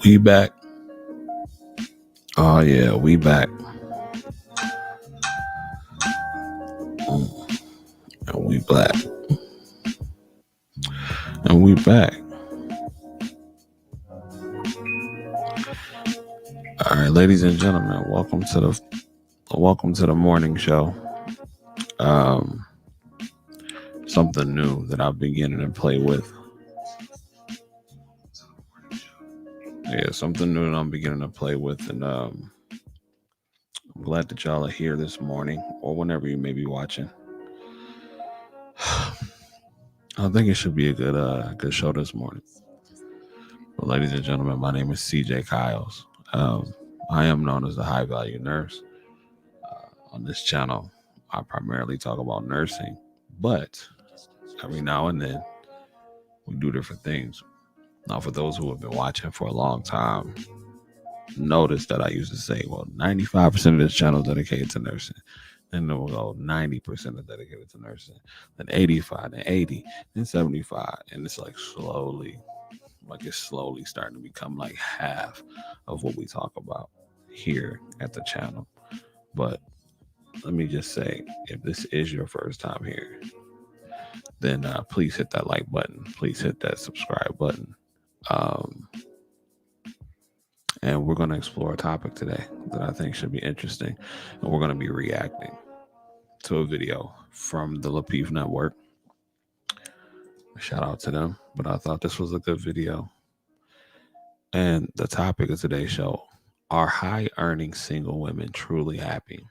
We back. Oh yeah, we back. And we black. And we back. All right, ladies and gentlemen, welcome to the morning show. Something new that I've been beginning to play with. Yeah, something new that I'm beginning to play with, and I'm glad that y'all are here this morning or whenever you may be watching. I think it should be a good show this morning. Well, ladies and gentlemen, my name is TJKyles. I am known as the High Value Nurse. On this channel, I primarily talk about nursing, but every now and then we do different things. Now, for those who have been watching for a long time, notice that I used to say, well, 95% of this channel is dedicated to nursing. Then we'll go 90% is dedicated to nursing. Then 85, then 80, then 75. And it's like it's slowly starting to become like half of what we talk about here at the channel. But let me just say, if this is your first time here, then please hit that like button. Please hit that subscribe button. And we're going to explore a topic today that I think should be interesting. And we're going to be reacting to a video from the Lapeef network. Shout out to them. But I thought this was a good video. And the topic of today's show: are high earning single women truly happy?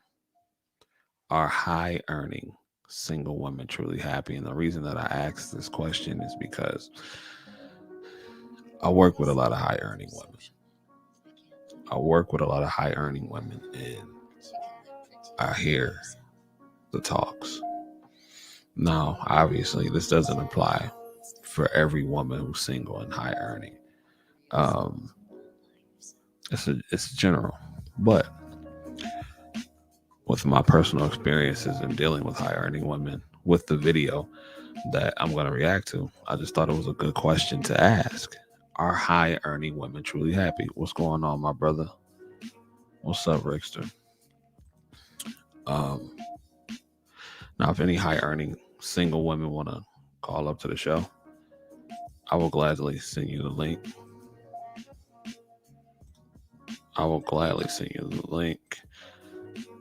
Are high earning single women truly happy? And the reason that I asked this question is because I work with a lot of high earning women. And I hear the talks. Now, obviously, this doesn't apply for every woman who's single and high earning. It's general, but with my personal experiences in dealing with high earning women, with the video that I'm going to react to, I just thought it was a good question to ask. Are high earning women truly happy? What's going on, my brother? What's up, Rickster? Now, if any high earning single women want to call up to the show, I will gladly send you the link.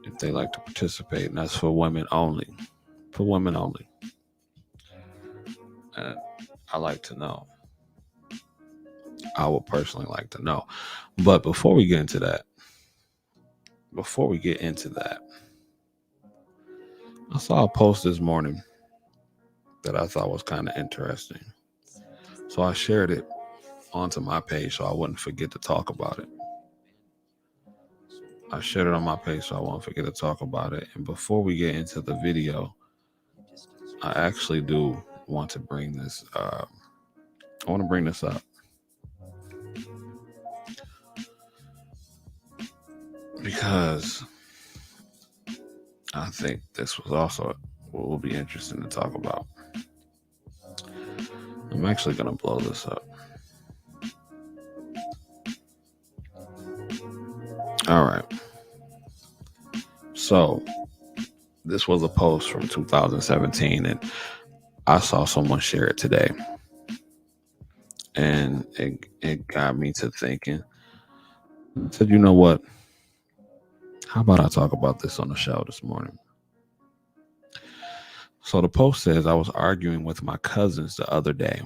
If they like to participate, and that's for women only. And I like to know. I would personally like to know. But before we get into that, I saw a post this morning that I thought was kind of interesting. So I shared it onto my page so I wouldn't forget to talk about it. And before we get into the video, I actually do want to bring this up. Because I think this was also what will be interesting to talk about. I'm actually going to blow this up. All right. So this was a post from 2017, and I saw someone share it today. And it got me to thinking. I said, you know what? How about I talk about this on the show this morning? So the post says, I was arguing with my cousins the other day.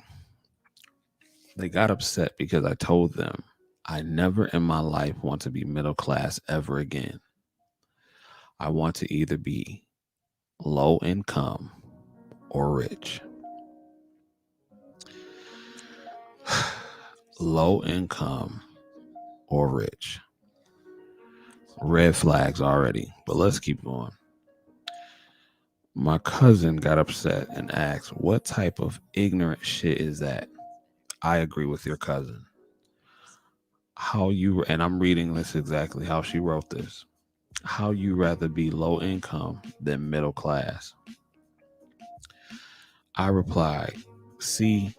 They got upset because I told them I never in my life want to be middle class ever again. I want to either be low income or rich. Low income or rich. Red flags already, but let's keep going. My cousin got upset and asked, what type of ignorant shit is that? I agree with your cousin. And I'm reading this exactly how she wrote this. How you rather be low income than middle class? I replied, see,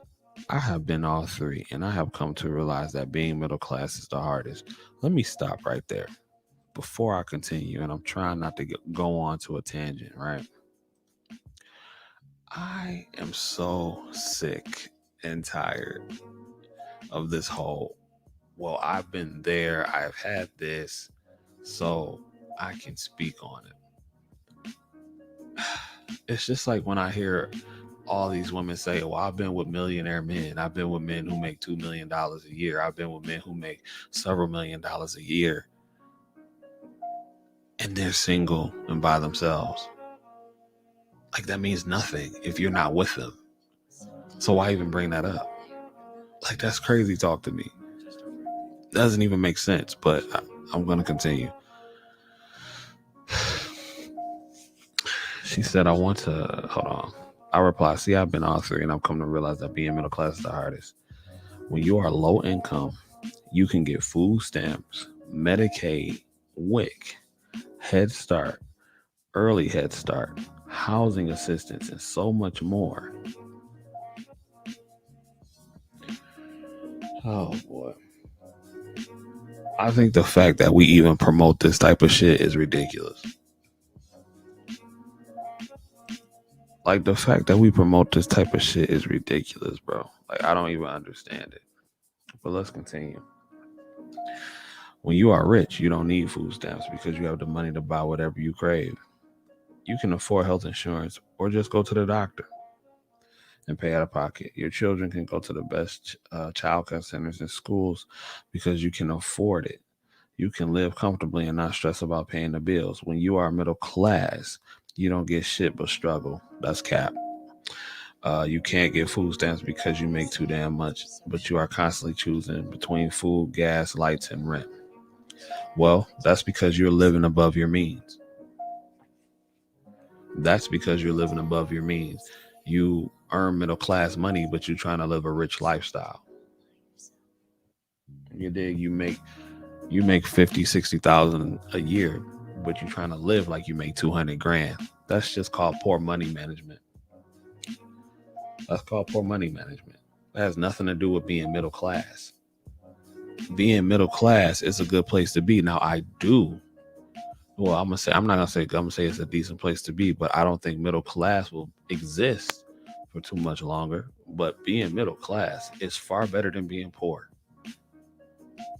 I have been all three, and I have come to realize that being middle class is the hardest. Let me stop right there before I continue, and I'm trying not to go on to a tangent, right? I am so sick and tired of this whole, well, I've been there, I've had this, so I can speak on it. It's just like when I hear all these women say, well, I've been with millionaire men. I've been with men who make $2 million a year. I've been with men who make several $1,000,000 a year. And they're single and by themselves. Like, that means nothing if you're not with them. So why even bring that up? Like, that's crazy talk to me. Doesn't even make sense, but I'm going to continue. She said, I want to, hold on. I reply, see, I've been all three, and I've come to realize that being middle class is the hardest. When you are low income, you can get food stamps, Medicaid, WIC, Head Start, early Head Start, housing assistance, and so much more. Oh boy. I think the fact that we even promote this type of shit is ridiculous. Like, the fact that we promote this type of shit is ridiculous, bro. Like, I don't even understand it. But let's continue. When you are rich, you don't need food stamps because you have the money to buy whatever you crave. You can afford health insurance or just go to the doctor and pay out of pocket. Your children can go to the best child care centers and schools because you can afford it. You can live comfortably and not stress about paying the bills. When you are middle class, you don't get shit but struggle. That's cap. You can't get food stamps because you make too damn much, but you are constantly choosing between food, gas, lights, and rent. Well, that's because you're living above your means. That's because you're living above your means. You earn middle class money, but you're trying to live a rich lifestyle. You dig? You make 50, 60,000 a year, but you're trying to live like you make 200 grand. That's just called poor money management. That's called poor money management. That has nothing to do with being middle class. Being middle class is a good place to be. Now, I'm gonna say it's a decent place to be, but I don't think middle class will exist for too much longer. But being middle class is far better than being poor.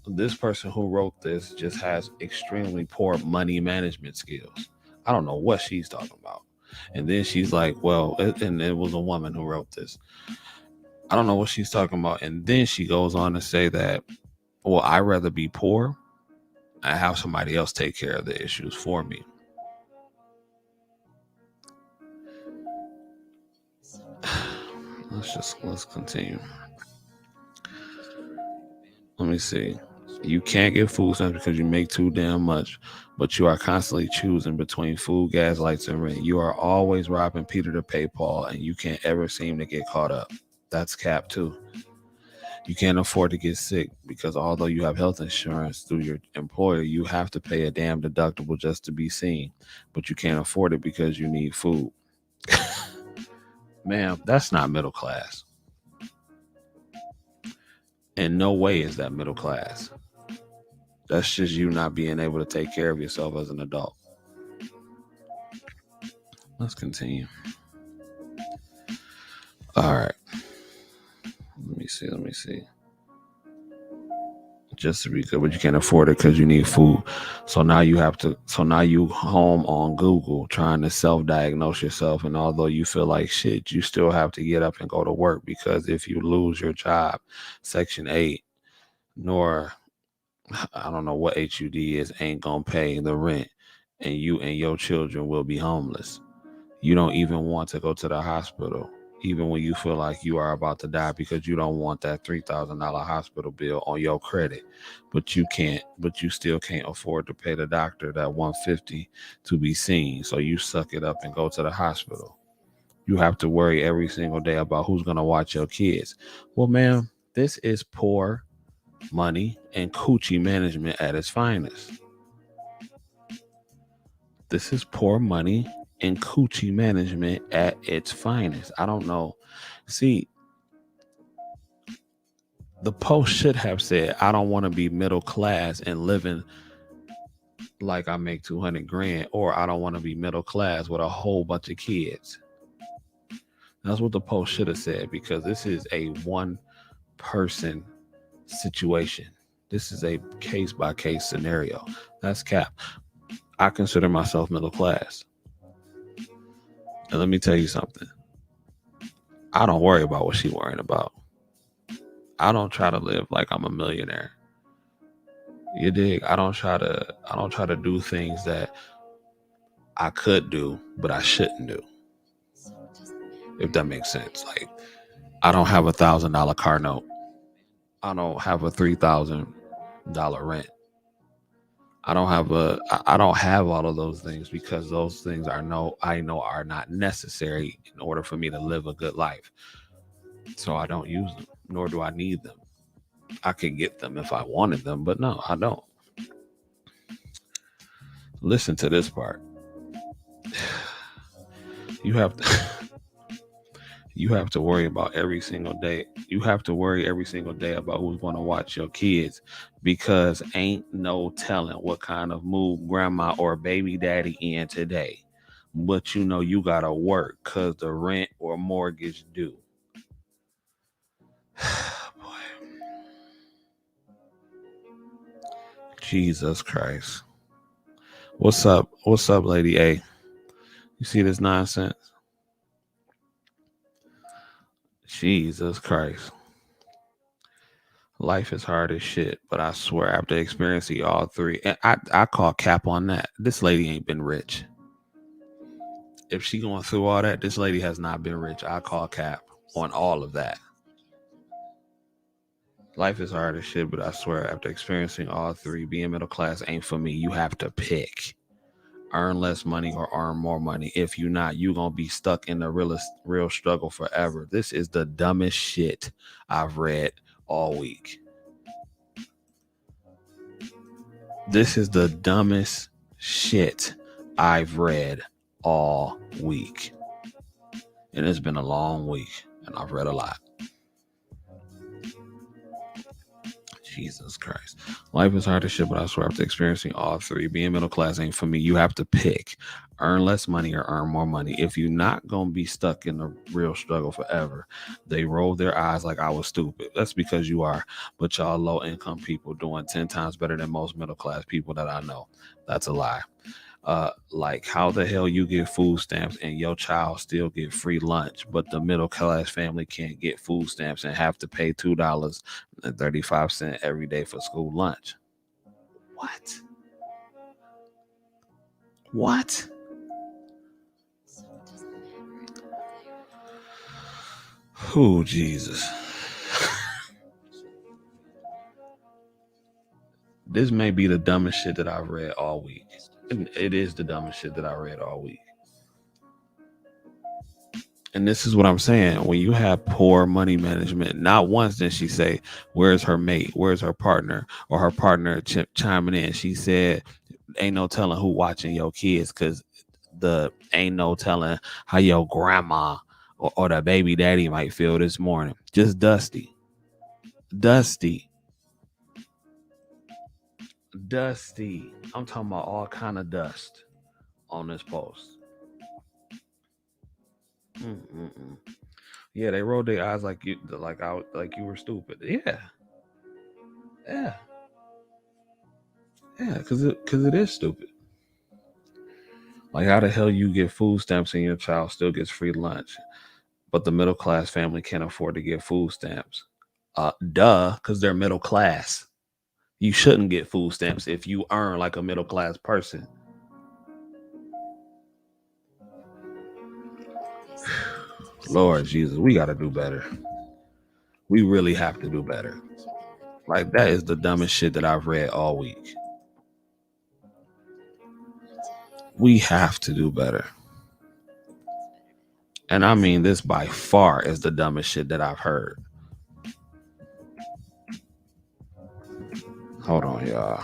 This person who wrote this just has extremely poor money management skills. I don't know what she's talking about. And then she's like, well, and it was a woman who wrote this. I don't know what she's talking about. And then she goes on to say that, well, I'd rather be poor and have somebody else take care of the issues for me. Let's continue. Let me see. You can't get food stamps because you make too damn much, but you are constantly choosing between food, gas, lights, and rent. You are always robbing Peter to pay Paul, and you can't ever seem to get caught up. That's cap too. You can't afford to get sick because although you have health insurance through your employer, you have to pay a damn deductible just to be seen, but you can't afford it because you need food. Ma'am, that's not middle class. In no way is that middle class. That's just you not being able to take care of yourself as an adult. Let's continue. All right. Let me see. Just to be good, but you can't afford it because you need food. So now you home on Google trying to self-diagnose yourself. And although you feel like shit, you still have to get up and go to work because if you lose your job, Section 8, nor I don't know what HUD is, ain't gonna pay the rent, and you and your children will be homeless. You don't even want to go to the hospital, even when you feel like you are about to die, because you don't want that $3,000 hospital bill on your credit. But you still can't afford to pay the doctor that $150 to be seen. So you suck it up and go to the hospital. You have to worry every single day about who's gonna watch your kids. Well, ma'am, this is poor money and coochie management at its finest. This is poor money and coochie management at its finest. I don't know. See, The post should have said, I don't want to be middle class and living like I make 200 grand, or I don't want to be middle class with a whole bunch of kids. That's what the post should have said, because this is a one person situation. This is a case by case scenario. That's cap. I consider myself middle class. And let me tell you something. I don't worry about what she's worrying about. I don't try to live like I'm a millionaire. You dig? I don't try to do things that I could do, but I shouldn't do. If that makes sense. Like, I don't have $1,000 car note. I don't have a $3,000 rent. I don't have all of those things, because those things I know are not necessary in order for me to live a good life. So I don't use them, nor do I need them. I could get them if I wanted them, but no, I don't. Listen to this part. You have to you have to worry about every single day. You have to worry every single day about who's going to watch your kids, because ain't no telling what kind of mood grandma or baby daddy in today. But you know you got to work because the rent or mortgage due. Boy. Jesus Christ. What's up? What's up, Lady A? You see this nonsense? Jesus Christ. Life is hard as shit, but I swear after experiencing all three, and I call cap on that. This lady ain't been rich. If she going through all that, this lady has not been rich. I call cap on all of that. Life is hard as shit, but I swear after experiencing all three, being middle class ain't for me. You have to pick. Earn less money or earn more money. If you not, you gonna be stuck in the real struggle forever. This is the dumbest shit I've read all week. This is the dumbest shit I've read all week. And it's been a long week, and I've read a lot. Jesus Christ. Life is hard as shit, but I swear after experiencing all three, being middle class ain't for me. You have to pick. Earn less money or earn more money. If you're not going to be stuck in the real struggle forever, they roll their eyes like I was stupid. That's because you are. But y'all low income people doing 10 times better than most middle class people that I know. That's a lie. Like, how the hell you get food stamps and your child still get free lunch, but the middle class family can't get food stamps and have to pay $2.35 every day for school lunch? What? Oh, Jesus. This may be the dumbest shit that I've read all week. It is the dumbest shit that I read all week. And this is what I'm saying. When you have poor money management, not once did she say, where's her mate? Where's her partner? Or her partner chiming in. She said, ain't no telling who watching your kids, because the ain't no telling how your grandma or the baby daddy might feel this morning. Just dusty. Dusty. Dusty. I'm talking about all kind of dust on this post. Mm-mm-mm. Yeah, they rolled their eyes like you were stupid. Yeah, yeah, yeah. Because it is stupid. Like, how the hell you get food stamps and your child still gets free lunch, but the middle class family can't afford to get food stamps? Duh, because they're middle class. You shouldn't get food stamps if you earn like a middle class person. Lord Jesus, we got to do better. We really have to do better. Like, that is the dumbest shit that I've read all week. We have to do better. And I mean, this by far is the dumbest shit that I've heard. Hold on, y'all.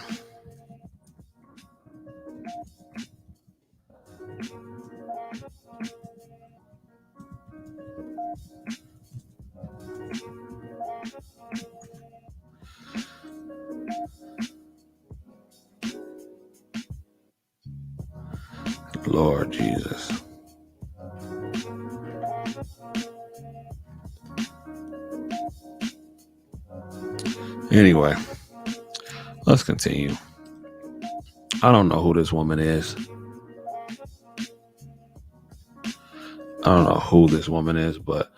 Anyway, let's continue. I don't know who this woman is. But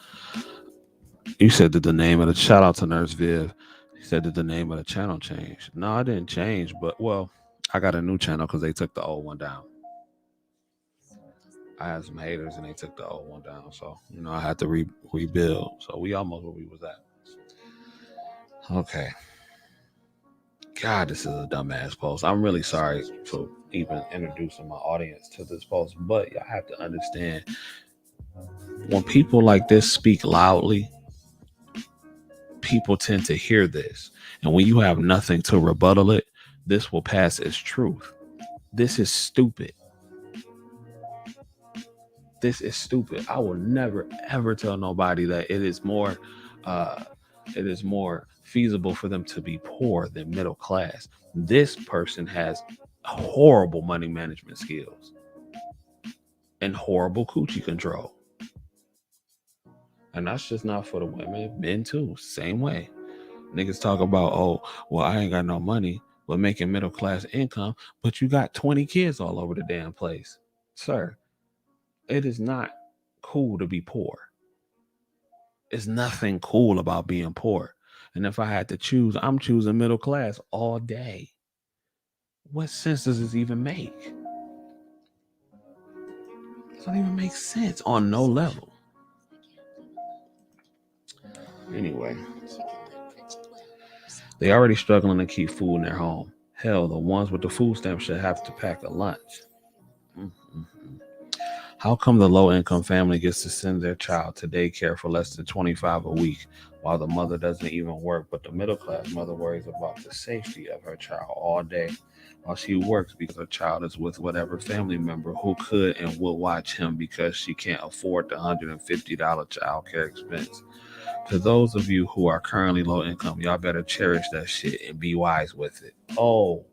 you said that the name of the shout out to Nurse Viv. He said that the name of the channel changed. No, I didn't change, but well, I got a new channel because they took the old one down. I had some haters and they took the old one down, so I had to rebuild. So we almost where we was at. Okay. God, this is a dumbass post. I'm really sorry for even introducing my audience to this post, but y'all have to understand when people like this speak loudly, people tend to hear this. And when you have nothing to rebuttal it, this will pass as truth. This is stupid. This is stupid. I will never ever tell nobody that it is more feasible for them to be poor than middle class. This person has horrible money management skills and horrible coochie control. And that's just not for the women, men too. Same way. Niggas talk about, oh, well, I ain't got no money, but making middle class income, but you got 20 kids all over the damn place. Sir, it is not cool to be poor. It's nothing cool about being poor. And if I had to choose, I'm choosing middle class all day. What sense does this even make? It doesn't even make sense on no level. Anyway, they already struggling to keep food in their home. Hell, the ones with the food stamps should have to pack a lunch. Mm-hmm. How come the low-income family gets to send their child to daycare for less than $25 a week while the mother doesn't even work, but the middle-class mother worries about the safety of her child all day while she works because her child is with whatever family member who could and will watch him because she can't afford the $150 child care expense? To those of you who are currently low income, y'all better cherish that shit and be wise with it. Oh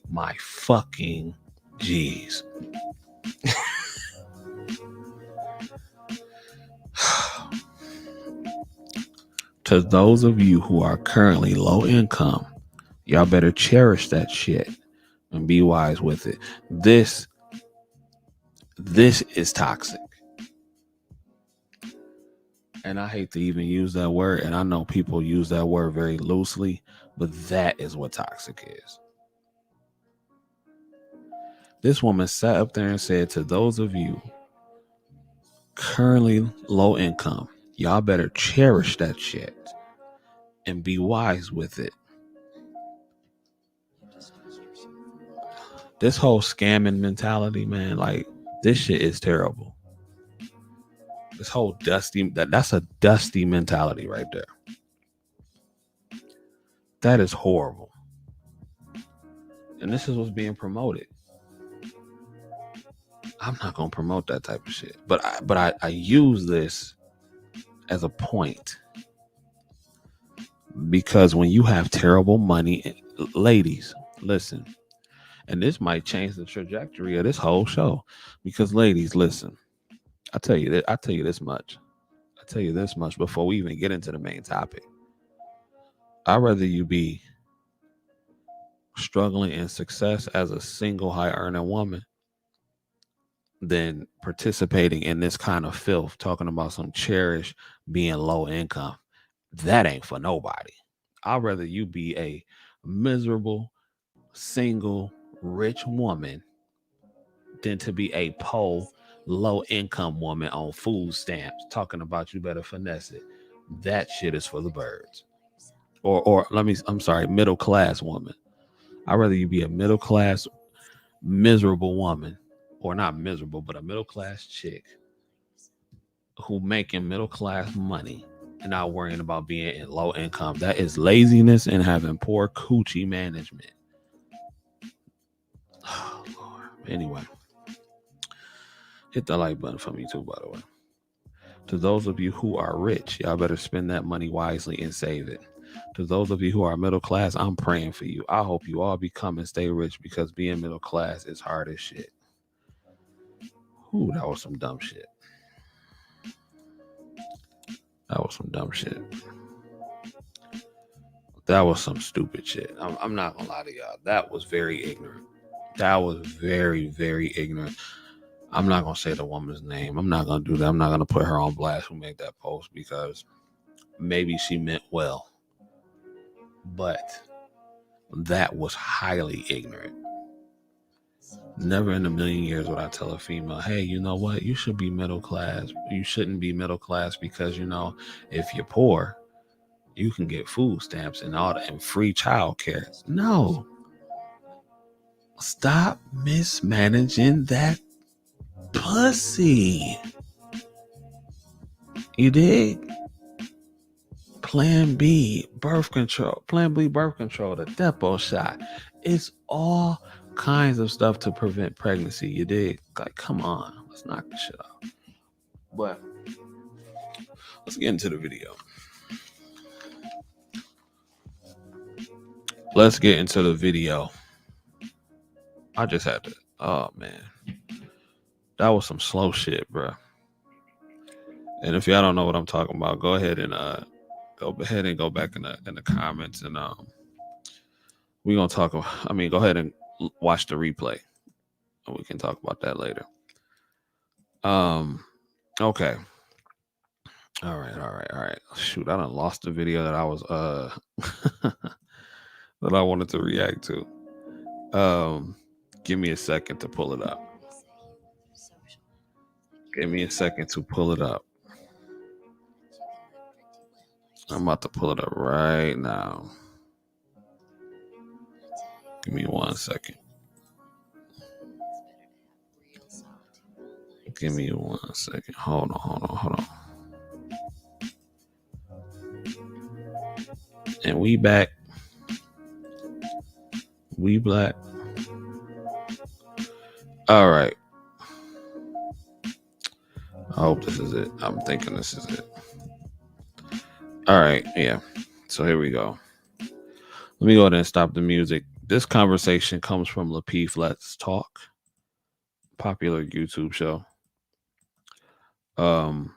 my fucking G's. To those of you who are currently low income, y'all better cherish that shit and be wise with it. This is toxic. And I hate to even use that word, and I know people use that word very loosely, but that is what toxic is. This woman sat up there and said, to those of you currently low income, y'all better cherish that shit and be wise with it. This whole scamming mentality, man, like this shit is terrible. This whole that's a dusty mentality right there. That is horrible. And this is what's being promoted. I'm not gonna promote that type of shit. But I use this as a point. Because when you have terrible money, ladies, listen. And this might change the trajectory of this whole show. Because ladies, listen. I tell you this much before we even get into the main topic. I'd rather you be struggling in success as a single high earning woman than participating in this kind of filth, talking about some cherish being low income. That ain't for nobody. I'd rather you be a miserable, single, rich woman than to be a poor, low income woman on food stamps talking about you better finesse it. That shit is for the birds. I'm sorry, middle class woman. I'd rather you be a middle class, miserable woman, or not miserable, but a middle class chick who making middle class money and not worrying about being in low income. That is laziness and having poor coochie management. Oh, Lord. Anyway, hit the like button for me too, by the way. To those of you who are rich, y'all better spend that money wisely and save it. To those of you who are middle class, I'm praying for you. I hope you all become and stay rich because being middle class is hard as shit. Ooh, that was some dumb shit. That was some stupid shit. I'm not gonna lie to y'all. That was very ignorant. That was very, very ignorant. I'm not gonna say the woman's name. I'm not gonna do that. I'm not gonna put her on blast who made that post because maybe she meant well. But that was highly ignorant. Never in a million years would I tell a female, hey, you know what? You should be middle class. You shouldn't be middle class because, if you're poor, you can get food stamps and all that and free child care. No. Stop mismanaging that pussy. You dig? Plan B, birth control. Plan B, birth control, the depot shot. It's all kinds of stuff to prevent pregnancy. You dig? Like, come on. Let's knock this shit off. But let's get into the video. Let's get into the video. I just had to. Oh, man. That was some slow shit, bro. And if y'all don't know what I'm talking about, go ahead and go back in the comments and we're gonna talk about, go ahead and watch the replay and we can talk about that later. Okay. All right. Shoot, I done lost the video that I was that I wanted to react to. Give me a second to pull it up. Give me a second to pull it up. I'm about to pull it up right now. Give me 1 second. Give me 1 second. Hold on. And we back. We black. All right. I hope this is it. I'm thinking this is it. All right. Yeah. So here we go. Let me go ahead and stop the music. This conversation comes from Lapeef Let's Talk, popular YouTube show. And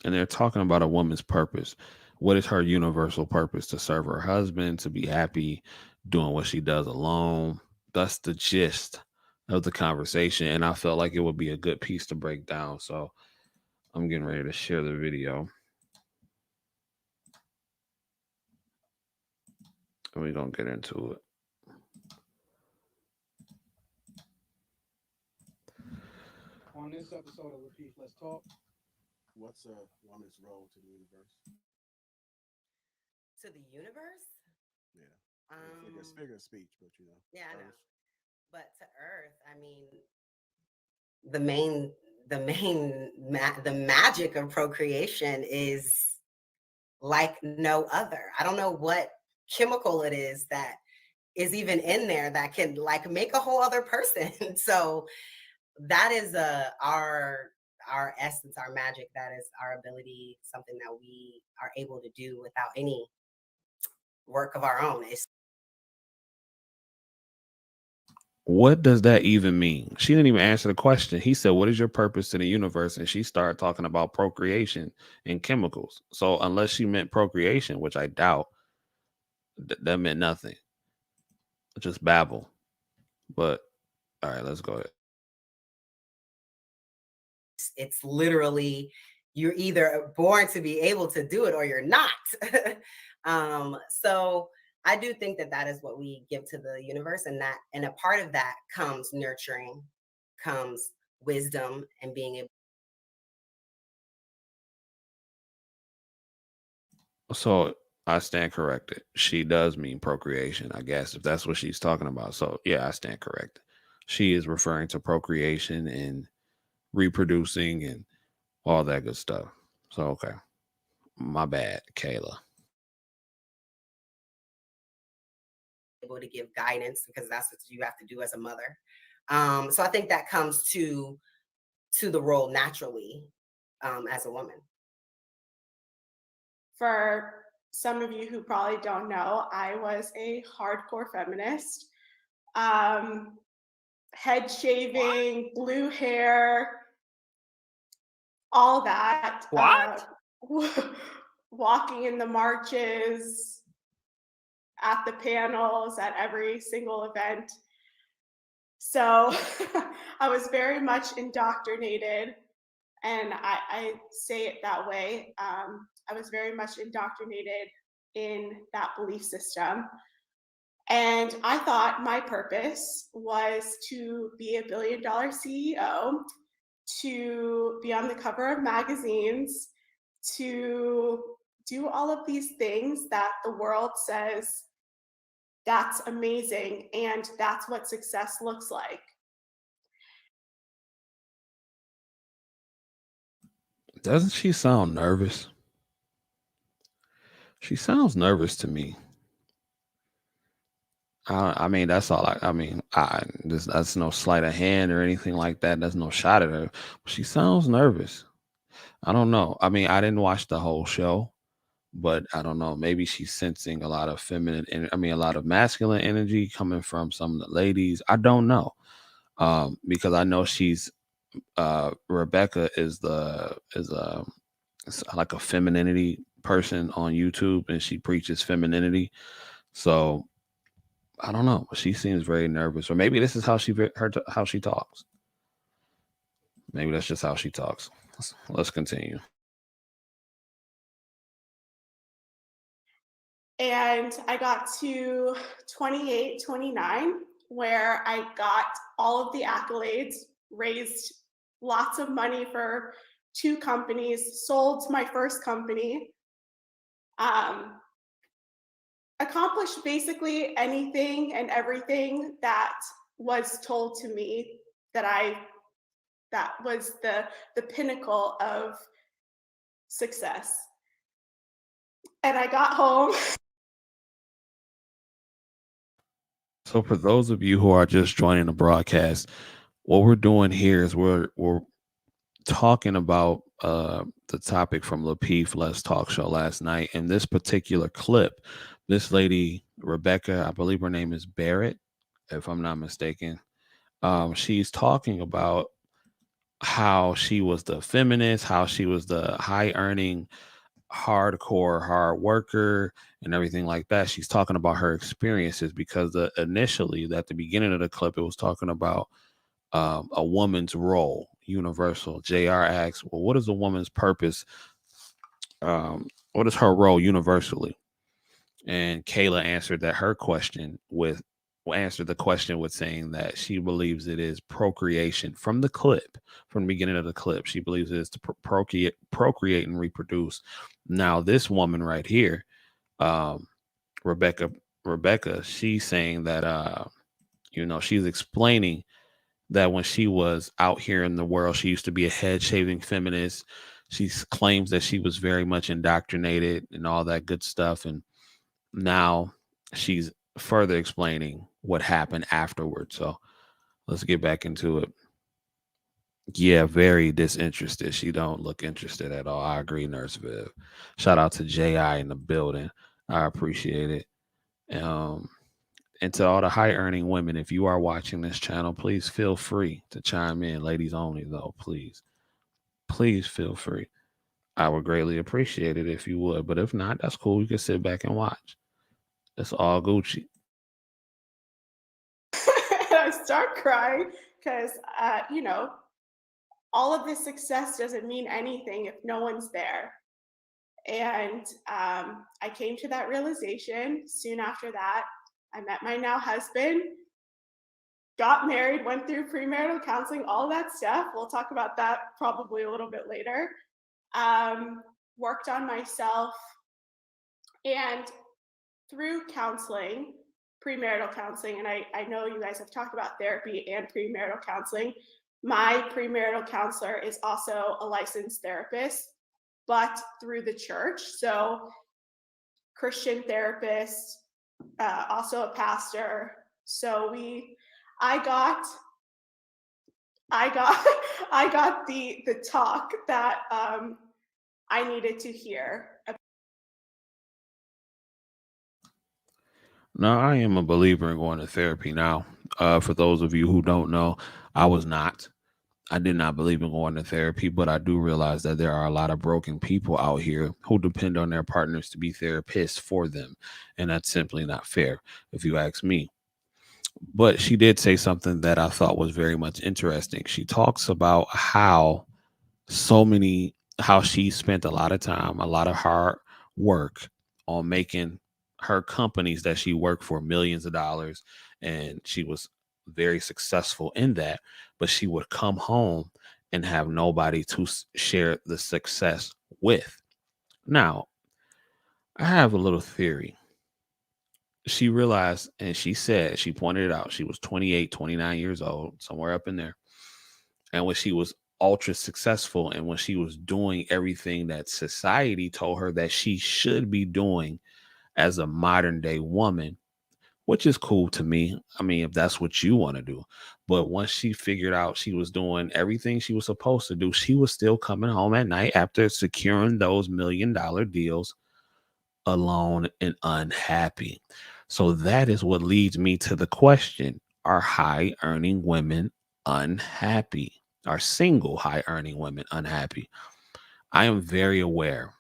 they're talking about a woman's purpose. What is her universal purpose? To serve her husband, to be happy, doing what she does alone. That's the gist of the conversation. And I felt like it would be a good piece to break down. So I'm getting ready to share the video. And we're going to get into it. On this episode of Lapeef Let's Talk, what's a woman's role to the universe? To the universe? Yeah. Figure of speech, but Yeah, I know. But to Earth, I mean, the magic of procreation is like no other. I don't know what chemical it is that is even in there that can like make a whole other person. So that is our essence, our magic. That is our ability, something that we are able to do without any work of our own. What does that even mean? She didn't even answer the question. He said, what is your purpose to the universe? And she started talking about procreation and chemicals. So unless she meant procreation, which I doubt, that meant nothing. Just babble. But all right, let's go ahead. It's literally, you're either born to be able to do it or you're not. So I do think that is what we give to the universe, and a part of that comes nurturing, comes wisdom, and being able. So I stand corrected. She does mean procreation, I guess, if that's what she's talking about. So yeah, I stand corrected. She is referring to procreation and reproducing and all that good stuff. So okay. My bad, Kayla. Able to give guidance, because that's what you have to do as a mother. So I think that comes to the role naturally, as a woman. For some of you who probably don't know, I was a hardcore feminist. Head shaving, blue hair, all that. What? Walking in the marches, at the panels, at every single event. So I was very much indoctrinated, and I say it that way. I was very much indoctrinated in that belief system. And I thought my purpose was to be a billion-dollar CEO, to be on the cover of magazines, to do all of these things that the world says that's amazing and that's what success looks like. Doesn't she sound nervous? She sounds nervous to me. I mean, that's all. That's no sleight of hand or anything like that. There's no shot at her. But she sounds nervous. I don't know. I mean, I didn't watch the whole show, but I don't know. Maybe she's sensing a lot of a lot of masculine energy coming from some of the ladies. I don't know. Because I know she's Rebecca is like a femininity person on YouTube, and she preaches femininity. So I don't know. She seems very nervous, or maybe this is how she talks. Maybe that's just how she talks. Let's continue. And I got to 28, 29, where I got all of the accolades, raised lots of money for 2 companies, sold my first company, um, accomplished basically anything and everything that was told to me that was the pinnacle of success. And I got home. So for those of you who are just joining the broadcast, what we're doing here is we're talking about the topic from Lapeef Let's Talk show last night. In this particular clip, this lady Rebecca, I believe her name is Barrett, if I'm not mistaken. She's talking about how she was the feminist, how she was the high earning, hardcore hard worker and everything like that. She's talking about her experiences because initially at the beginning of the clip it was talking about a woman's role, universal. JR asks, well, what is a woman's purpose? What is her role universally? And Kayla answered that her question with answered the question with saying that she believes it is procreation. From the clip, from the beginning of the clip, she believes it is to procreate and reproduce. Now this woman right here, um rebecca rebecca she's saying that she's explaining that when she was out here in the world, she used to be a head shaving feminist. She claims that she was very much indoctrinated and all that good stuff. And now she's further explaining what happened afterwards. So let's get back into it. Yeah, very disinterested. She don't look interested at all. I agree, Nurse Viv. Shout out to JI in the building. I appreciate it. And to all the high earning women, if you are watching this channel, please feel free to chime in. Ladies only, though, please. Please feel free. I would greatly appreciate it if you would. But if not, that's cool. You can sit back and watch. It's all Gucci. And I start crying because, all of this success doesn't mean anything if no one's there. And I came to that realization soon after that. I met my now husband, got married, went through premarital counseling, all that stuff. We'll talk about that probably a little bit later. Worked on myself, and through counseling, premarital counseling, and I know you guys have talked about therapy and premarital counseling. My premarital counselor is also a licensed therapist, but through the church. So Christian therapist, also a pastor. So I got I got the talk that I needed to hear. Now, I am a believer in going to therapy now. For those of you who don't know, I was not. I did not believe in going to therapy, but I do realize that there are a lot of broken people out here who depend on their partners to be therapists for them. And that's simply not fair, if you ask me. But she did say something that I thought was very much interesting. She talks about so many, how she spent a lot of time, a lot of hard work on making her companies that she worked for millions of dollars. And she was very successful in that. But she would come home and have nobody to share the success with. Now, I have a little theory. She realized, and she said, she pointed it out, she was 28, 29 years old, somewhere up in there. And when she was ultra successful and when she was doing everything that society told her that she should be doing as a modern day woman, which is cool to me. I mean, if that's what you want to do. But once she figured out she was doing everything she was supposed to do, she was still coming home at night after securing those $1 million deals alone and unhappy. So that is what leads me to the question: are high earning women unhappy? Are single high earning women unhappy? I am very aware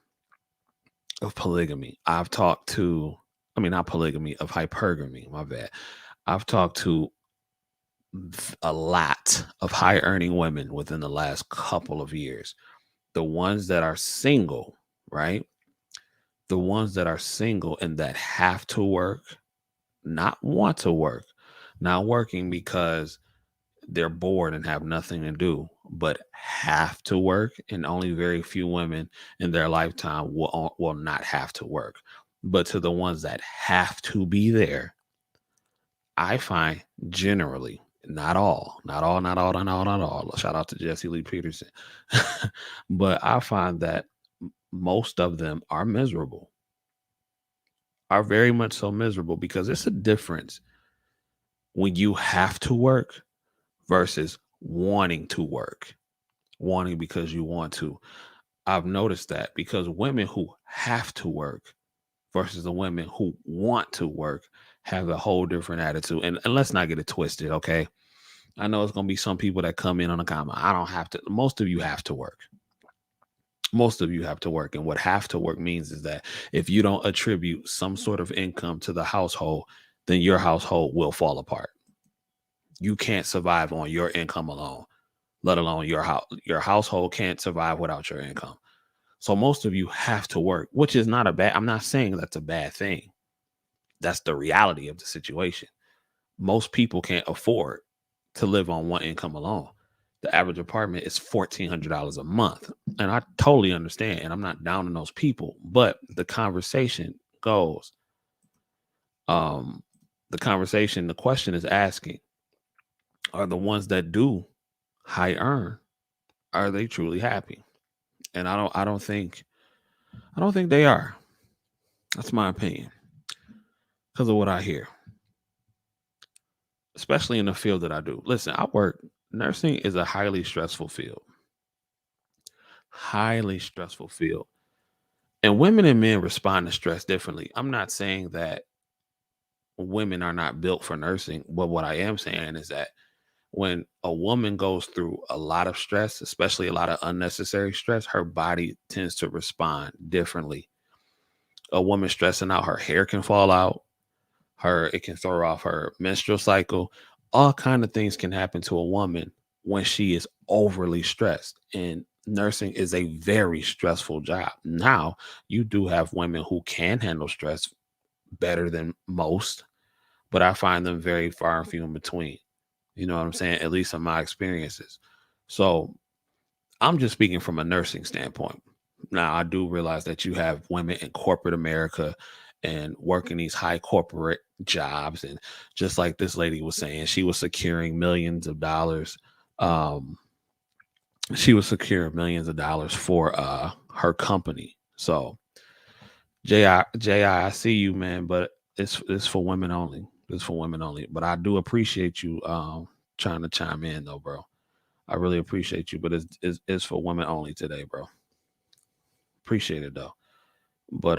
of polygamy. I've talked to, I mean, not polygamy, of hypergamy, my bad. I've talked to a lot of high earning women within the last couple of years. The ones that are single, right? The ones that are single and that have to work, not want to work, not working because they're bored and have nothing to do, but have to work. And only very few women in their lifetime will not have to work. But to the ones that have to be there, I find generally, not all, not all, not all, not all, not all. Shout out to Jesse Lee Peterson. But I find that most of them are miserable, are very much so miserable, because it's a difference when you have to work versus wanting to work, wanting because you want to. I've noticed that, because women who have to work versus the women who want to work have a whole different attitude. And let's not get it twisted, okay? I know it's going to be some people that come in on a comment. I don't have to. Most of you have to work. Most of you have to work. And what have to work means is that if you don't attribute some sort of income to the household, then your household will fall apart. You can't survive on your income alone, let alone your house. Your household can't survive without your income. So most of you have to work, which is not a bad. I'm not saying that's a bad thing. That's the reality of the situation. Most people can't afford to live on one income alone. The average apartment is $1,400 a month. And I totally understand. And I'm not down on those people. But the conversation goes, the question is asking, are the ones that do high earn, are they truly happy? And I don't think they are. That's my opinion, because of what I hear, especially in the field that I do. Listen, I work, nursing is a highly stressful field, highly stressful field. And women and men respond to stress differently. I'm not saying that women are not built for nursing, but what I am saying is that when a woman goes through a lot of stress, especially a lot of unnecessary stress, her body tends to respond differently. A woman stressing out, her hair can fall out, it can throw off her menstrual cycle. All kind of things can happen to a woman when she is overly stressed. And nursing is a very stressful job. Now, you do have women who can handle stress better than most, but I find them very far and few in between. You know what I'm saying? At least in my experiences. So I'm just speaking from a nursing standpoint. Now, I do realize that you have women in corporate America and working these high corporate jobs. And just like this lady was saying, she was securing millions of dollars. Um, she was securing millions of dollars for her company. So, Ji, I see you, man, but it's for women only. It's for women only. But I do appreciate you trying to chime in, though, bro. I really appreciate you, but it's for women only today, bro. Appreciate it though. But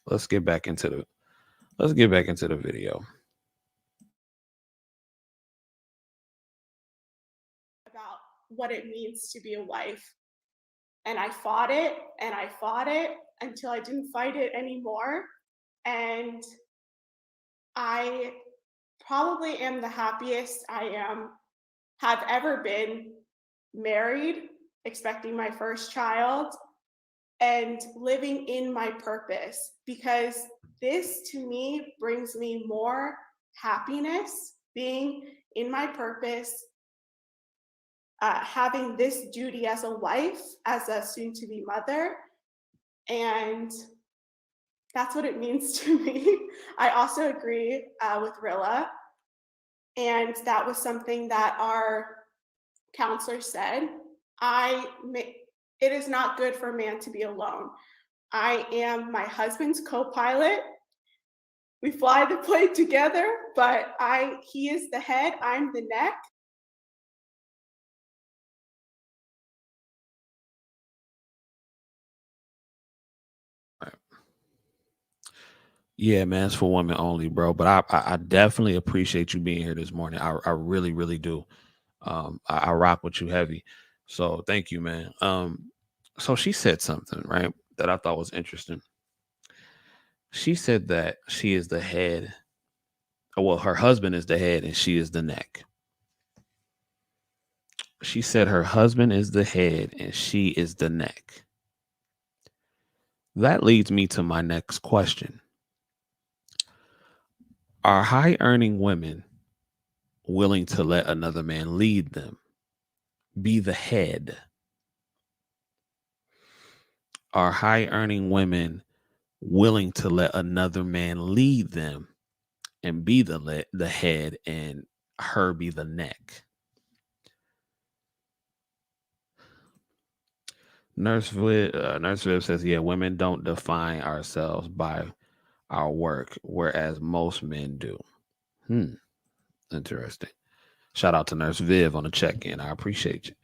let's get back into the video. About what it means to be a wife. And I fought it and I fought it until I didn't fight it anymore. And I probably am the happiest have ever been married, expecting my first child, and living in my purpose, because this to me brings me more happiness, being in my purpose, having this duty as a wife, as a soon to be mother. And that's what it means to me. I also agree with Rilla. And that was something that our counselor said. It is not good for a man to be alone. I am my husband's co-pilot. We fly the plane together, but he is the head, I'm the neck. Yeah, man, it's for women only, bro. But I definitely appreciate you being here this morning. I really, really do. I rock with you heavy. So thank you, man. So she said something, right, that I thought was interesting. She said that she is the head. Well, her husband is the head and she is the neck. She said her husband is the head and she is the neck. That leads me to my next question. Are high earning women willing to let another man lead them, be the head? Are high earning women willing to let another man lead them and be the head and her be the neck? Nurse Viv says, yeah, women don't define ourselves by our work, whereas most men do. Interesting. Shout out to Nurse Viv on the check-in. I appreciate you.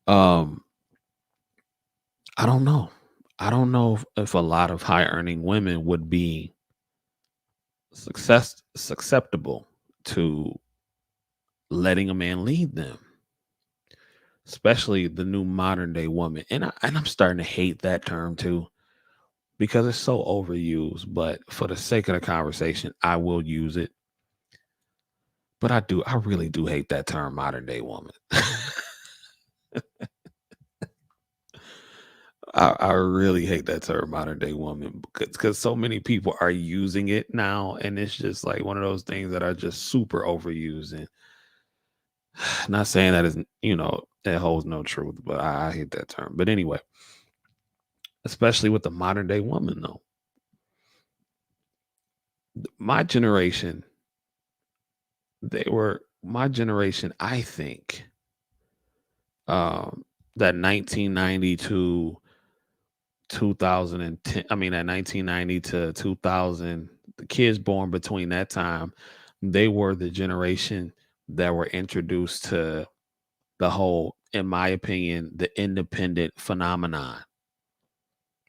I don't know. I don't know if a lot of high earning women would be susceptible to letting a man lead them, especially the new modern day woman. And I'm starting to hate that term too, because it's so overused. But for the sake of the conversation, I will use it. But I really do hate that term, modern day woman. I really hate that term, modern day woman, because so many people are using it now, and it's just like one of those things that are just super overused. And not saying that isn't, it holds no truth, but I hate that term. But anyway, especially with the modern day woman, though, my generation, my generation, I think, that 1990 to 2010, I mean, that 1990 to 2000, the kids born between that time, they were the generation that were introduced to the whole, in my opinion, the independent phenomenon,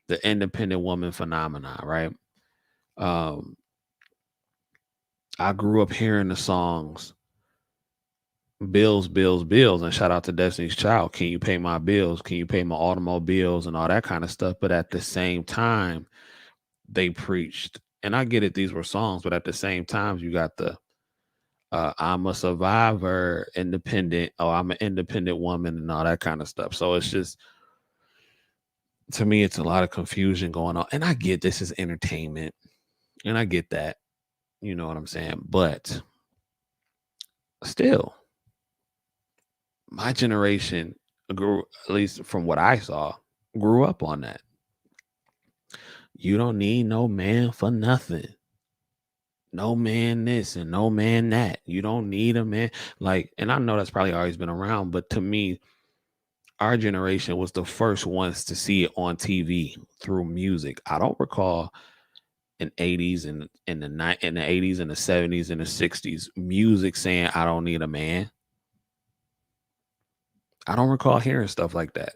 the independent woman phenomenon, right? I grew up hearing the songs bills, bills, bills, and shout out to Destiny's Child. Can you pay my bills? Can you pay my automobiles and all that kind of stuff? But at the same time, they preached, and I get it, these were songs, but at the same time, you got the I'm a survivor, independent, oh, I'm an independent woman, and all that kind of stuff. So it's just, to me, it's a lot of confusion going on. And I get this is entertainment, and I get that, you know what I'm saying? But still, my generation grew, at least from what I saw, grew up on that. You don't need no man for nothing. No man this and no man that. You don't need a man. Like, and I know that's probably always been around, but to me, our generation was the first ones to see it on TV through music. I don't recall in 80s and in the 80s and the 70s and the 60s music saying I don't need a man. I don't recall hearing stuff like that.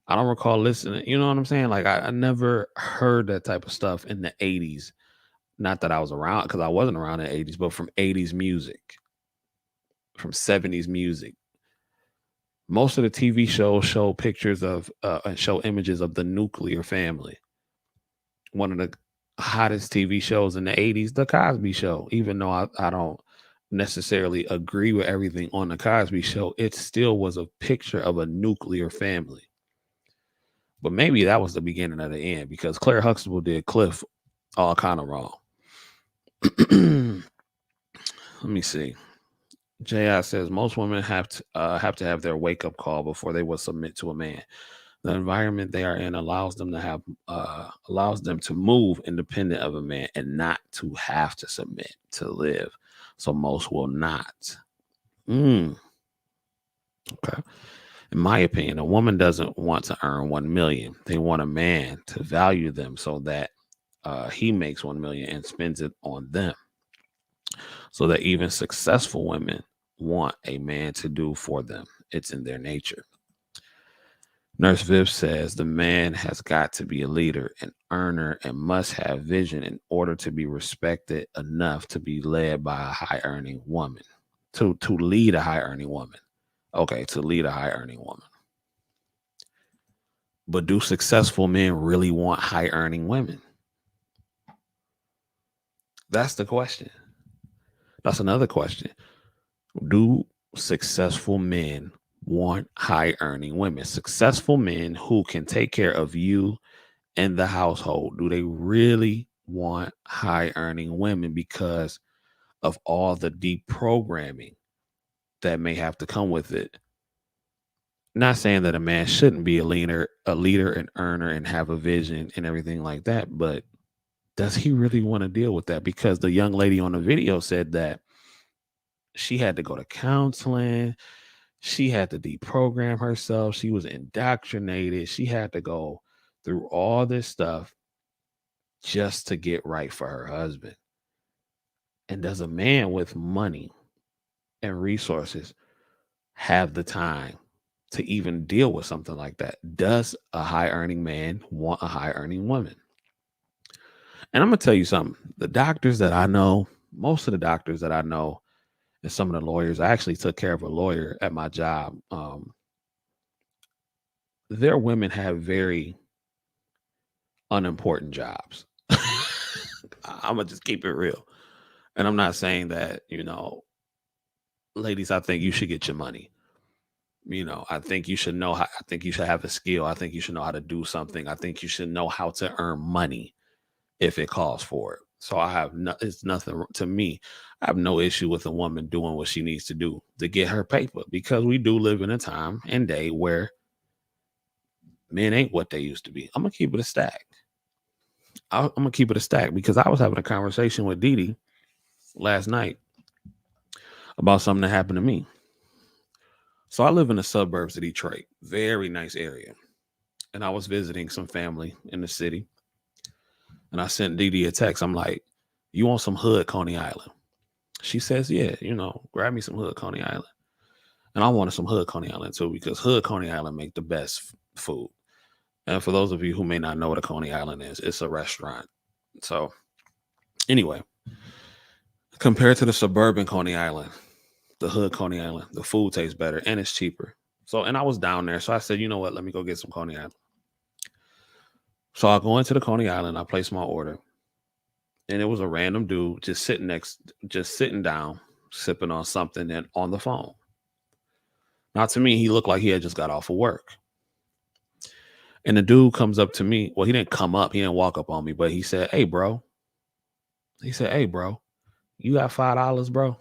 I don't recall listening. You know what I'm saying? Like I never heard that type of stuff in the 80s. Not that I was around, because I wasn't around in the 80s, but from 80s music, from 70s music. Most of the TV shows show pictures of and show images of the nuclear family. One of the hottest TV shows in the 80s, The Cosby Show. Even though I don't necessarily agree with everything on The Cosby Show, it still was a picture of a nuclear family. But maybe that was the beginning of the end, because Claire Huxtable did Cliff all kind of wrong. Let me see. J.I. says most women have to have their wake up call before they will submit to a man. The environment they are in allows them to move independent of a man and not to have to submit to live. So most will not. Okay. In my opinion, a woman doesn't want to earn 1 million. They want a man to value them so that he makes 1 million and spends it on them. So that even successful women want a man to do for them. It's in their nature. Nurse Viv says the man has got to be a leader, an earner, and must have vision in order to be respected enough to be led by a high-earning woman. To lead a high-earning woman. Okay, to lead a high-earning woman. But do successful men really want high-earning women? That's the question. That's another question. Do successful men want high-earning women? Successful men who can take care of you and the household. Do they really want high-earning women because of all the deprogramming that may have to come with it? Not saying that a man shouldn't be a leader, and earner, and have a vision and everything like that, but does he really want to deal with that? Because the young lady on the video said that she had to go to counseling. She had to deprogram herself. She was indoctrinated. She had to go through all this stuff just to get right for her husband. And does a man with money and resources have the time to even deal with something like that? Does a high earning man want a high earning woman? And I'm going to tell you something. The doctors that I know, most of the doctors that I know, and some of the lawyers, I actually took care of a lawyer at my job. Their women have very unimportant jobs. I'm going to just keep it real. And I'm not saying that, ladies, I think you should get your money. I think you should know how, I think you should have a skill. I think you should know how to do something. I think you should know how to earn money if it calls for it. So it's nothing to me. I have no issue with a woman doing what she needs to do to get her paper, because we do live in a time and day where men ain't what they used to be. I'm going to keep it a stack. I'm going to keep it a stack, because I was having a conversation with Dee Dee last night about something that happened to me. So I live in the suburbs of Detroit, very nice area. And I was visiting some family in the city. And I sent Dee Dee a text. I'm like, you want some hood Coney Island? She says, yeah, grab me some hood Coney Island. And I wanted some hood Coney Island too, because hood Coney Island make the best food. And for those of you who may not know what a Coney Island is, it's a restaurant. So anyway, compared to the suburban Coney Island, the hood Coney Island, the food tastes better and it's cheaper. So, and I was down there. So I said, you know what? Let me go get some Coney Island. So I go into the Coney Island. I place my order. And it was a random dude just sitting down, sipping on something and on the phone. Now, to me, he looked like he had just got off of work. And the dude comes up to me. Well, he didn't come up. He didn't walk up on me, but he said, hey, bro. He said, hey, bro, you got $5, bro?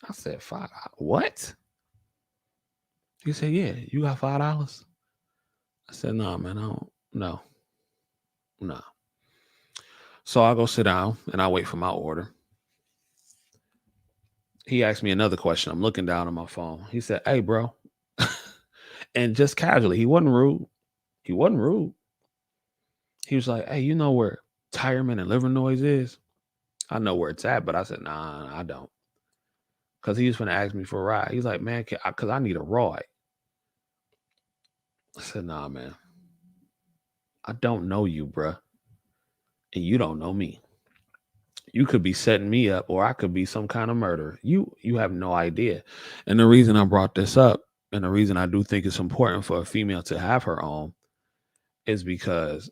I said, $5? What? He said, yeah, you got $5? I said, no, man, I don't. No. So I go sit down and I wait for my order. He asked me another question. I'm looking down on my phone. He said, hey, bro. And just casually, he wasn't rude. He was like, hey, you know where Tireman and Livernois is? I know where it's at, but I said, nah, I don't. Because he was going to ask me for a ride. He's like, man, because I need a ride. I said, nah, man. I don't know you, bruh. And you don't know me. You could be setting me up, or I could be some kind of murderer. You have no idea. And the reason I brought this up and the reason I do think it's important for a female to have her own is because,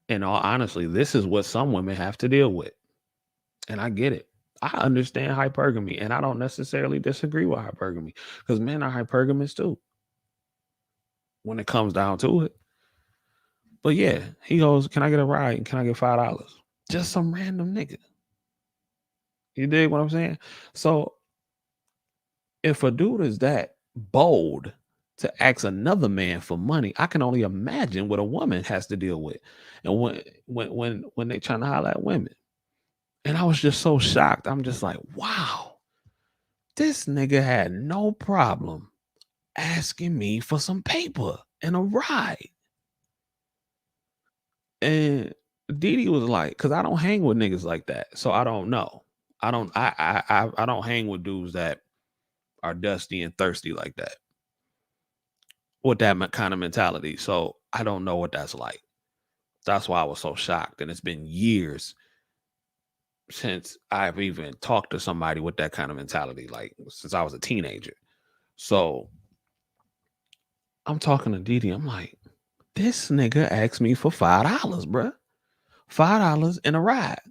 in all honesty, this is what some women have to deal with. And I get it. I understand hypergamy, and I don't necessarily disagree with hypergamy because men are hypergamous too when it comes down to it. But yeah, he goes, "Can I get a ride? And can I get $5?" Just some random nigga. You dig what I'm saying? So if a dude is that bold to ask another man for money, I can only imagine what a woman has to deal with. And when they trying to holler at women. And I was just so shocked. I'm just like, wow, this nigga had no problem asking me for some paper and a ride. And Didi was like, because I don't hang with niggas like that. So I don't know. I don't hang with dudes that are dusty and thirsty like that. With that kind of mentality. So I don't know what that's like. That's why I was so shocked. And it's been years since I've even talked to somebody with that kind of mentality, like since I was a teenager. So I'm talking to Didi. I'm like, this nigga asked me for $5, bruh. $5 and a ride.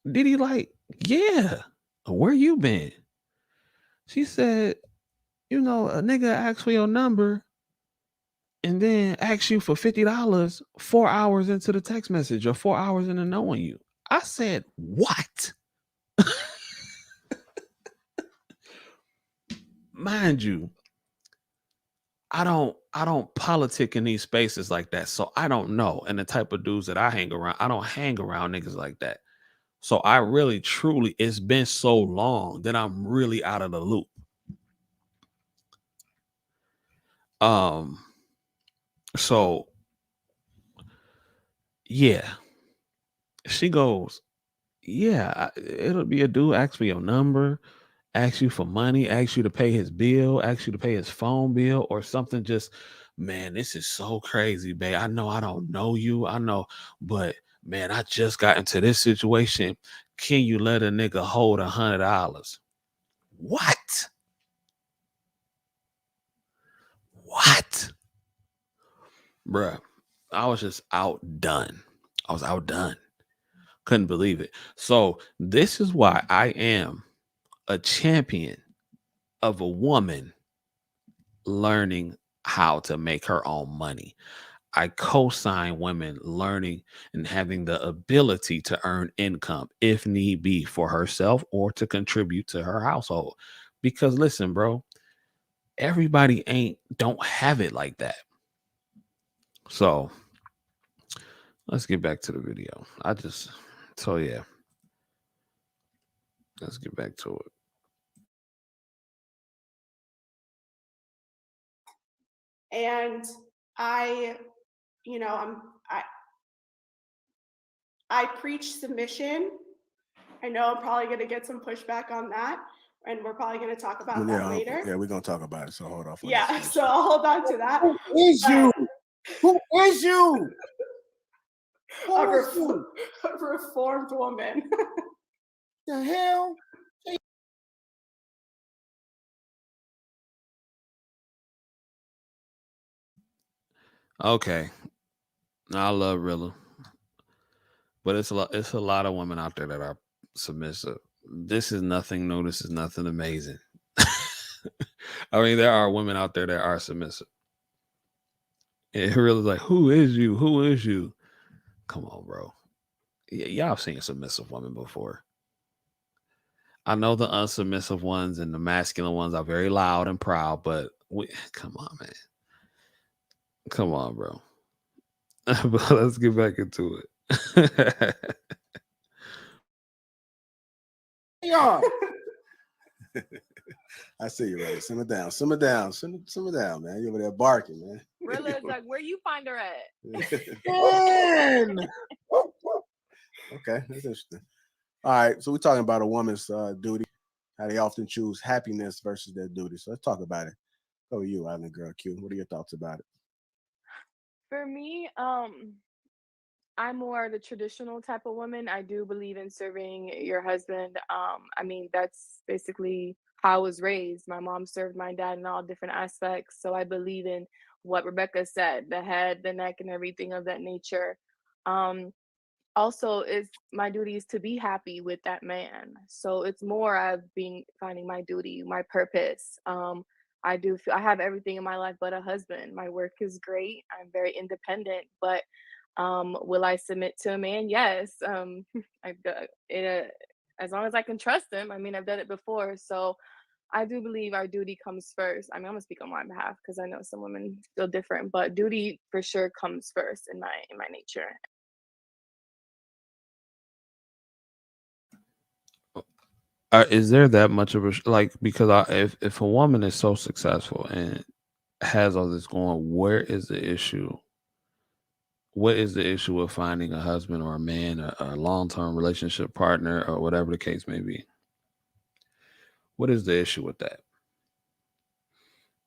Didi like, yeah. Where you been? She said, a nigga asked for your number and then ask you for $50 4 hours into the text message or 4 hours into knowing you. I said, what? Mind you, I don't politic in these spaces like that. So I don't know. And the type of dudes that I hang around, I don't hang around niggas like that. So I really, truly, it's been so long that I'm really out of the loop. So yeah, she goes, yeah, it'll be a dude ask for your number, ask you for money, ask you to pay his bill, ask you to pay his phone bill or something. Just, man, this is so crazy, babe. I know I don't know you. I know, but man, I just got into this situation. Can you let a nigga hold $100? What? What? Bruh, I was just outdone. I was outdone. Couldn't believe it. So this is why I am a champion of a woman learning how to make her own money. I co-sign women learning and having the ability to earn income if need be for herself or to contribute to her household. Because listen, bro, everybody don't have it like that. So let's get back to the video. Yeah, let's get back to it. And I, you know, I preach submission. I know I'm probably going to get some pushback on that, and we're probably going to talk about that later. Yeah, we're going to talk about it. So hold off. Yeah, so I'll hold on to that. Who is you? Who is you? A reformed woman. The hell? Okay. I love Rilla. But it's a lot of women out there that are submissive. This is nothing new. This is nothing amazing. I mean, there are women out there that are submissive. It really is like, who is you? Who is you? Come on, bro. Y'all seen a submissive woman before. I know the unsubmissive ones and the masculine ones are very loud and proud, but come on, man. Come on, bro. But let's get back into it. Yeah. I see you, right. Simmer down, simmer down, simmer down, man. You over there barking, man. Rilla's like, where you find her at? Man. Okay, that's interesting. All right, so we're talking about a woman's duty, how they often choose happiness versus their duty. So let's talk about it. Go with you, Island Girl Q. What are your thoughts about it? For me, I'm more the traditional type of woman. I do believe in serving your husband. I mean, that's basically how I was raised. My mom served my dad in all different aspects. So I believe in what Rebecca said, the head, the neck, and everything of that nature. Um, Also, it's my duty is to be happy with that man. So it's more of being finding my duty, my purpose. I do feel I have everything in my life but a husband. My work is great. I'm very independent, but will I submit to a man? Yes. I've got it. As long as I can trust him. I mean, I've done it before, so I do believe our duty comes first. I mean, I'm gonna speak on my behalf because I know some women feel different, but duty for sure comes first in my nature. Is there that much of a like, because if a woman is so successful and has all this going, where is the issue? What is the issue with finding a husband or a man, or a long term relationship partner, or whatever the case may be? What is the issue with that?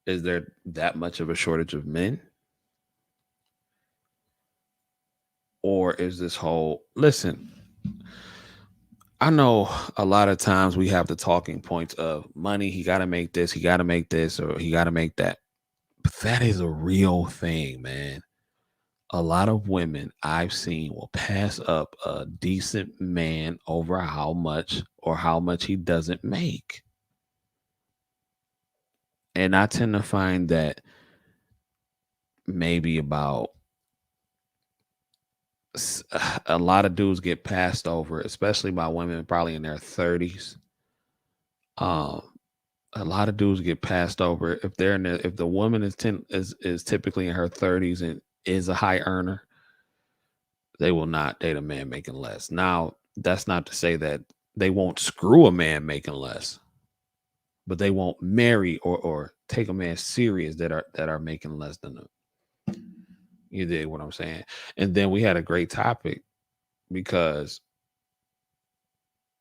Is there that much of a shortage of men? Or is this whole listen? I know a lot of times we have the talking points of money, he got to make this, he got to make this, or he got to make that. But that is a real thing, man. A lot of women I've seen will pass up a decent man over how much he doesn't make. And I tend to find that maybe about a lot of dudes get passed over, especially by women probably in their 30s. Um, a lot of dudes get passed over if they're in if the woman is typically in her 30s and is a high earner, they will not date a man making less. Now, that's not to say that they won't screw a man making less, but they won't marry or take a man serious that are making less than them. You dig what I'm saying? And then we had a great topic because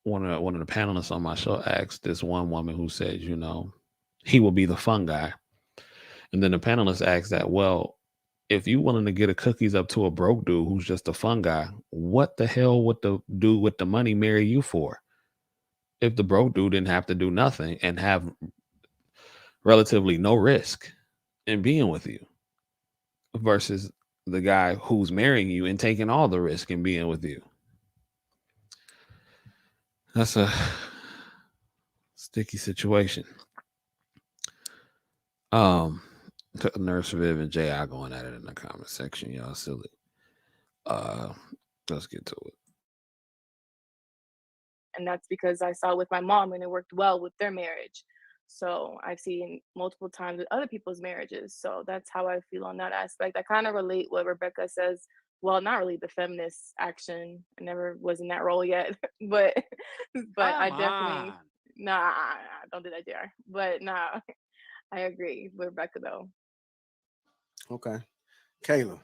one of the panelists on my show asked this one woman who said, he will be the fun guy. And then the panelist asked that, well, if you willing to get a cookies up to a broke dude who's just a fun guy, what the hell would the dude with the money marry you for? If the broke dude didn't have to do nothing and have relatively no risk in being with you, versus the guy who's marrying you and taking all the risk in being with you. That's a sticky situation. Um, Nurse Viv and J.I. going at it in the comment section. Y'all silly. Uh, let's get to it. And that's because I saw it with my mom and it worked well with their marriage. So I've seen multiple times with other people's marriages. So that's how I feel on that aspect. I kind of relate what Rebecca says. Well, not really the feminist action. I never was in that role yet, but I Come definitely on. nah, don't do that, JR. But nah, I agree with Rebecca though. Okay. Kayla,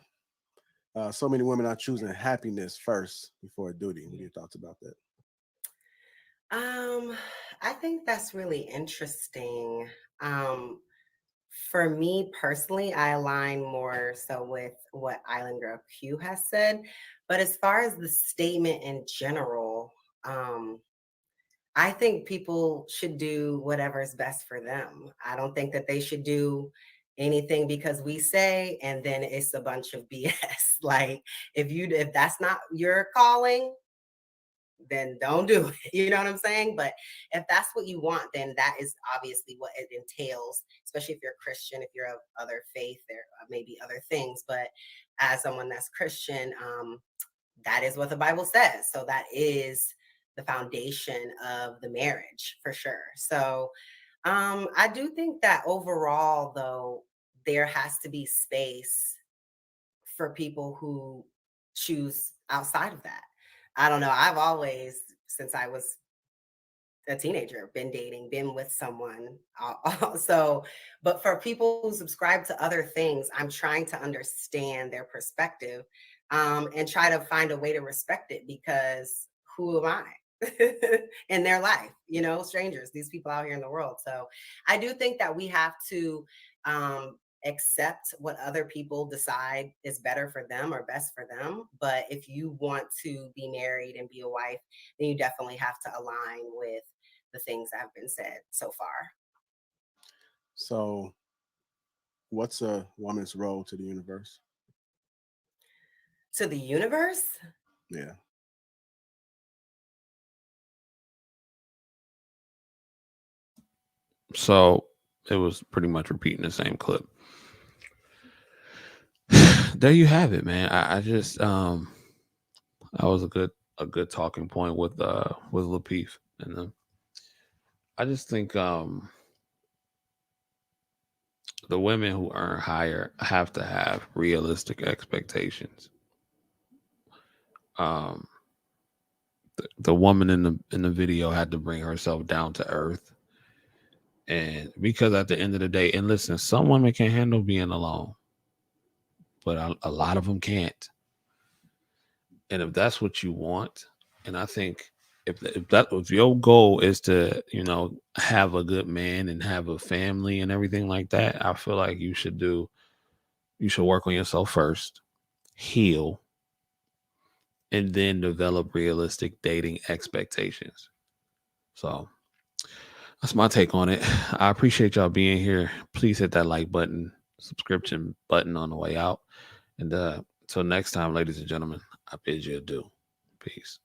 so many women are choosing happiness first before duty. What are your thoughts about that? I think that's really interesting. For me personally, I align more so with what Island Girl Q has said. But as far as the statement in general, I think people should do whatever is best for them. I don't think that they should do anything because we say, and then it's a bunch of BS. Like if that's not your calling, then don't do it. You know what I'm saying? But if that's what you want, then that is obviously what it entails, especially if you're a Christian, if you're of other faith, there may be other things. But as someone that's Christian, that is what the Bible says. So that is the foundation of the marriage for sure. So I do think that overall, though, there has to be space for people who choose outside of that. I don't know. I've always, since I was a teenager, been dating, been with someone. So, but for people who subscribe to other things, I'm trying to understand their perspective and try to find a way to respect it because who am I? In their life, strangers, these people out here in the world. So I do think that we have to accept what other people decide is better for them or best for them. But if you want to be married and be a wife, then you definitely have to align with the things that have been said so far. So, what's a woman's role to the universe? To the universe? Yeah. So it was pretty much repeating the same clip. There you have it, man. I just that was a good talking point with Lapeef, and I just think the women who earn higher have to have realistic expectations. Um, the woman in the video had to bring herself down to earth, and because at the end of the day, and listen, some women can handle being alone, but a lot of them can't. And if that's what you want, and I think if your goal is to have a good man and have a family and everything like that, I feel like you should work on yourself first, heal, and then develop realistic dating expectations. So that's my take on it. I appreciate y'all being here. Please hit that like button, subscription button on the way out. And until next time, ladies and gentlemen, I bid you adieu. Peace.